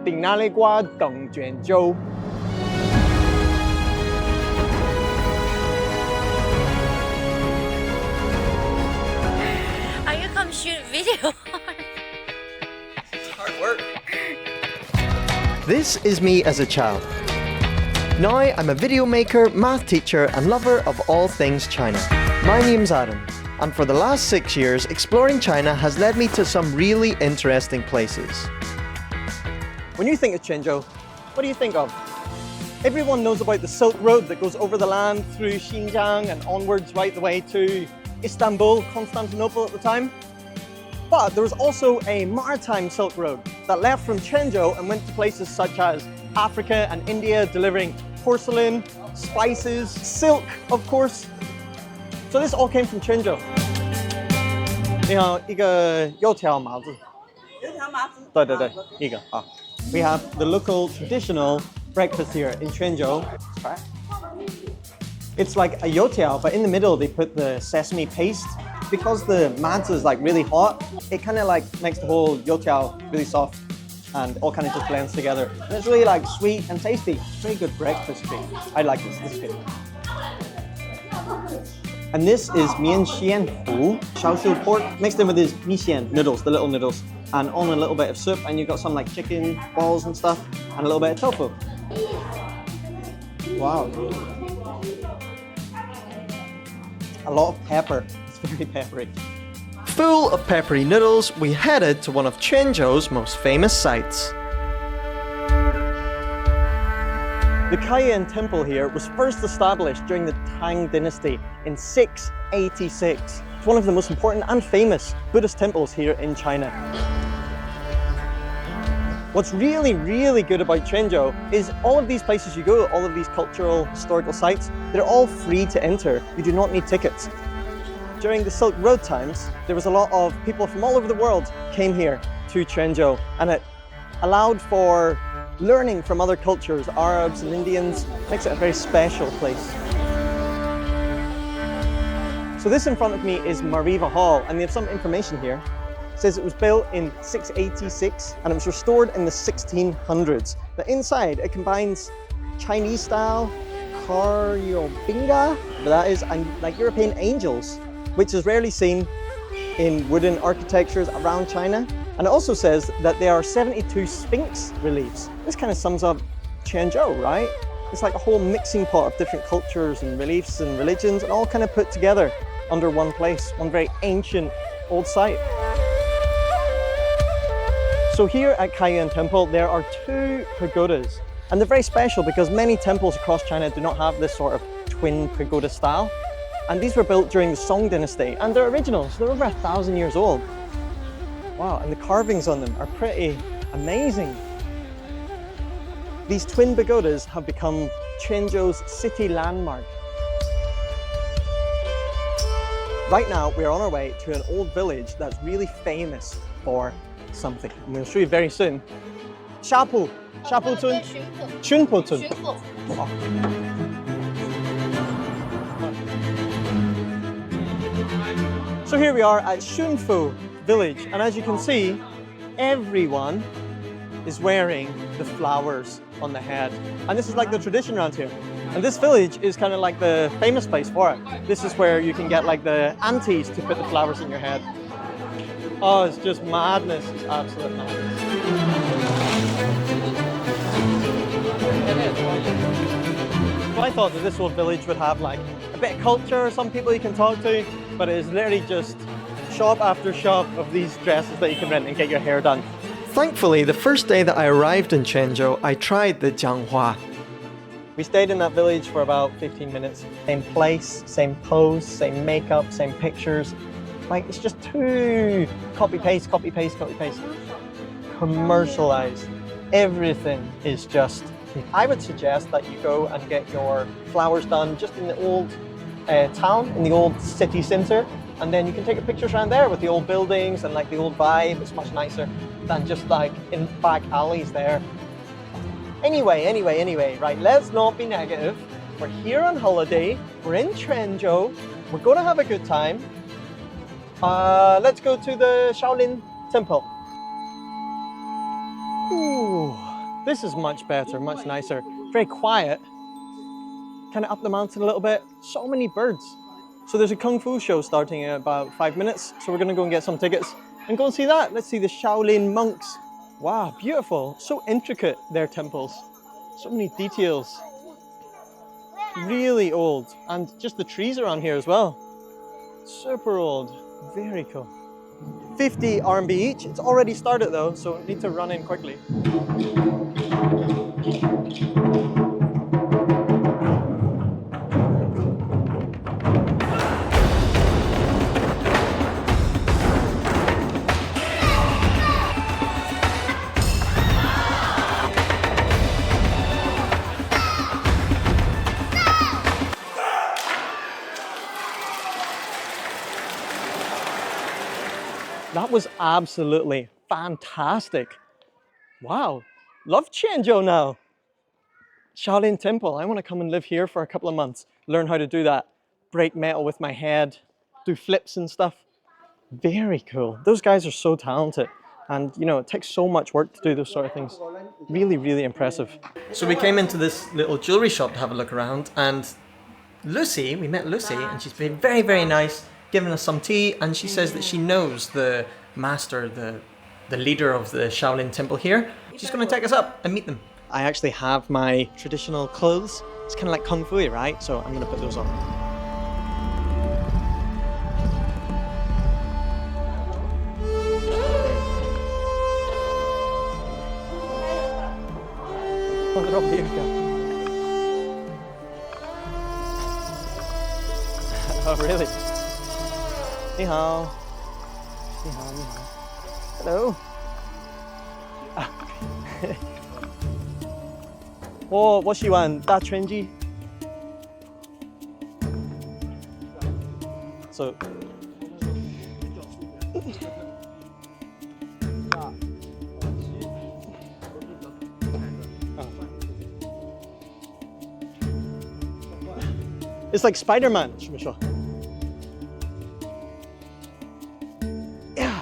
dynasties Quanzhou. Are you come shoot video? It's hard work. This is me as a child. Now I'm a video maker, math teacher and lover of all things China. My name's Adam, and for the last 6 years, exploring China has led me to some really interesting places. When you think of Quanzhou, what do you think of? Everyone knows about the Silk Road that goes over the land through Xinjiang and onwards right the way to Istanbul, Constantinople at the time. But there was also a Maritime Silk Road that left from Quanzhou and went to places such as Africa and India, delivering porcelain, spices, silk, of course. So this all came from Quanzhou. 你好，一个油条麻子。油条麻子。对对对，一个啊。We have the local traditional breakfast here in Quanzhou. It's like a youtiao, but in the middle they put the sesame paste. Because the mazi is like really hot, it kind of like makes the whole youtiao really soft and all kind of just blends together. And it's really like sweet and tasty. It's very good breakfast treat. I like this. This is good. And this is mian xian fu, shaoshu pork, mixed in with these mi xian noodles, the little noodles, and on a little bit of soup, and you've got some like chicken balls and stuff, and a little bit of tofu. Wow. A lot of pepper. It's very peppery. Full of peppery noodles, we headed to one of Quanzhou's most famous sites. The Yuan temple here was first established during the Tang dynasty in 686. It's one of the most important and famous Buddhist temples here in China. What's really, really good about Quanzhou is all of these places you go, all of these cultural, historical sites, they're all free to enter. You do not need tickets. During the Silk Road times, there was a lot of people from all over the world came here to Quanzhou, and it allowed for learning from other cultures, Arabs and Indians, makes it a very special place. So this in front of me is Mariva Hall, and they have some information here. It says it was built in 686 and it was restored in the 1600s. But inside it combines Chinese style karyobinga, that is, and like European angels, which is rarely seen in wooden architectures around China. And it also says that there are 72 Sphinx reliefs. This kind of sums up Quanzhou, right? It's like a whole mixing pot of different cultures and reliefs and religions, and all kind of put together under one place, one very ancient old site. So here at Yuan Temple, there are 2 pagodas, and they're very special because many temples across China do not have this sort of twin pagoda style. And these were built during the Song dynasty, and they're originals. They're over 1,000 years old. Wow, and the carvings on them are pretty amazing. These twin pagodas have become Quanzhou's city landmark. Right now, we're on our way to an old village that's really famous for something. And we'll show you very soon. Shapu Tun? Shunpu Tun. So here we are at Shunfu village, and as you can see, everyone is wearing the flowers on the head. And this is like the tradition around here. And this village is kind of like the famous place for it. This is where you can get like the aunties to put the flowers in your head. Oh, it's just madness. It's absolute madness. So I thought that this whole village would have like a bit of culture, some people you can talk to, but it is literally just shop after shop of these dresses that you can rent and get your hair done. Thankfully, the first day that I arrived in Quanzhou, I tried the jianghua. We stayed in that village for about 15 minutes. Same place, same pose, same makeup, same pictures. Like, it's just too copy-paste, copy-paste, copy-paste. Commercialized. Everything is just... I would suggest that you go and get your flowers done just in the old town, in the old city centre, and then you can take your pictures around there with the old buildings and like the old vibe. It's much nicer than just like in back alleys there. Anyway, right, let's not be negative. We're here on holiday, we're in Quanzhou, we're gonna have a good time. Let's go to the Shaolin Temple. Ooh. This is much better, much nicer. Very quiet. Kind of up the mountain a little bit. So many birds. So there's a Kung Fu show starting in about 5 minutes. So we're gonna go and get some tickets and go and see that. Let's see the Shaolin Monks. Wow, beautiful. So intricate, their temples. So many details. Really old. And just the trees around here as well. Super old. Very cool. 50 RMB each. It's already started though, so I need to run in quickly. That was absolutely fantastic. Wow, love Quanzhou now. Shaolin Temple, I want to come and live here for a couple of months, learn how to do that, break metal with my head, do flips and stuff. Very cool. Those guys are so talented. And you know, it takes so much work to do those sort of things. Really, really impressive. So we came into this little jewelry shop to have a look around, and Lucy, we met Lucy, and she's been very, very nice, giving us some tea, and she says that she knows the master, the leader of the Shaolin Temple here. She's going to take us up and meet them. I actually have my traditional clothes. It's kind of like Kung Fu, right? So I'm going to put those on. Oh, really? 你好，你好，你好。Hello. 我喜欢打拳击。So. It's like Spider-Man, 是不是？ Yeah.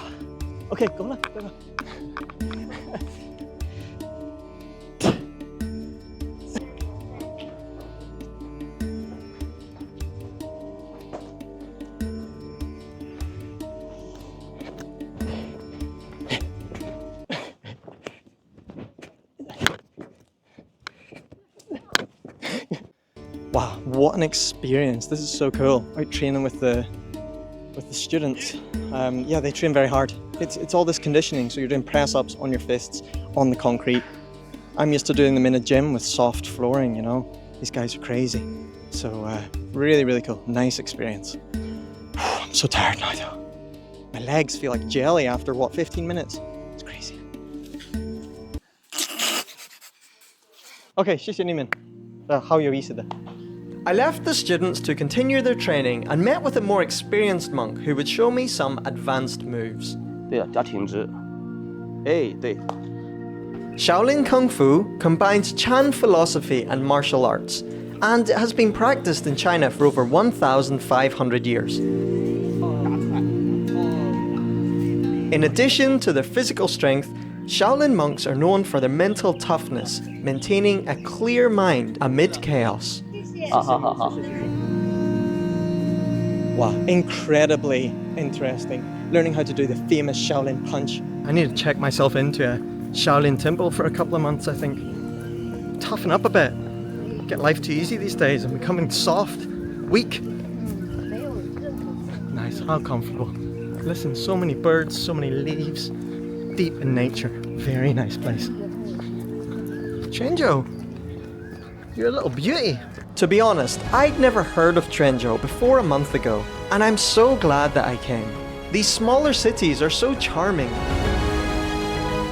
Okay, 够了，对吧？Wow, what an experience. This is so cool. Out training with the students. Yeah, they train very hard. It's all this conditioning, so you're doing press-ups on your fists, on the concrete. I'm used to doing them in a gym with soft flooring, you know. These guys are crazy. So really, really cool. Nice experience. I'm so tired now though. My legs feel like jelly after, what, 15 minutes? It's crazy. Okay, 谢谢你们。好有意思的。 I left the students to continue their training and met with a more experienced monk who would show me some advanced moves. 对啊，加挺直。哎，对。 Shaolin Kung Fu combines Chan philosophy and martial arts, and it has been practiced in China for over 1,500 years. In addition to their physical strength, Shaolin monks are known for their mental toughness, maintaining a clear mind amid chaos. Wow, incredibly interesting. Learning how to do the famous Shaolin punch. I need to check myself into a Shaolin temple for a couple of months, I think. Toughen up a bit. Get life too easy these days. I'm becoming soft, weak. Nice, how comfortable. Listen, so many birds, so many leaves. Deep in nature. Very nice place. Quanzhou, you're a little beauty. To be honest, I'd never heard of Quanzhou before a month ago, and I'm so glad that I came. These smaller cities are so charming.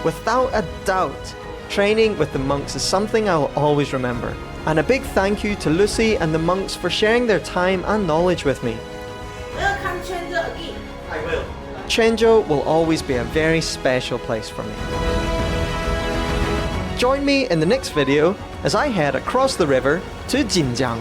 Without a doubt, training with the monks is something I'll always remember. And a big thank you to Lucy and the monks for sharing their time and knowledge with me. Welcome Quanzhou again. I will. Quanzhou will always be a very special place for me. Join me in the next video as I head across the river to Jinjiang.